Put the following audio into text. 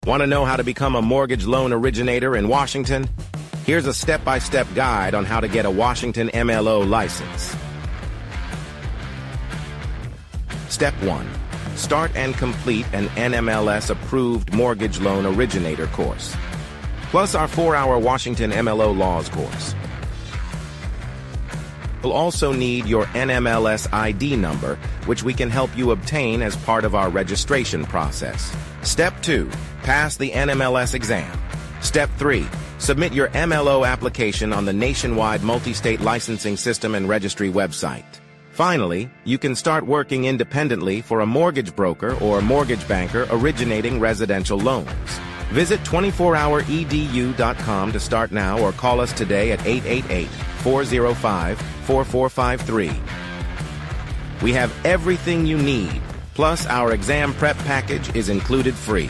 Want to know how to become a mortgage loan originator in Washington? Here's a step-by-step guide on how to get a Washington MLO license. Step 1. Start and complete an NMLS-approved mortgage loan originator course, plus our 4-hour Washington MLO laws course. You'll also need your NMLS ID number, which we can help you obtain as part of our registration process. Step 2. Pass the NMLS exam. Step 3. Submit your MLO application on the nationwide multi-state licensing system and registry website. Finally, you can start working independently for a mortgage broker or mortgage banker originating residential loans. Visit 24houredu.com to start now or call us today at 888-405-4453. We have everything you need, plus our exam prep package is included free.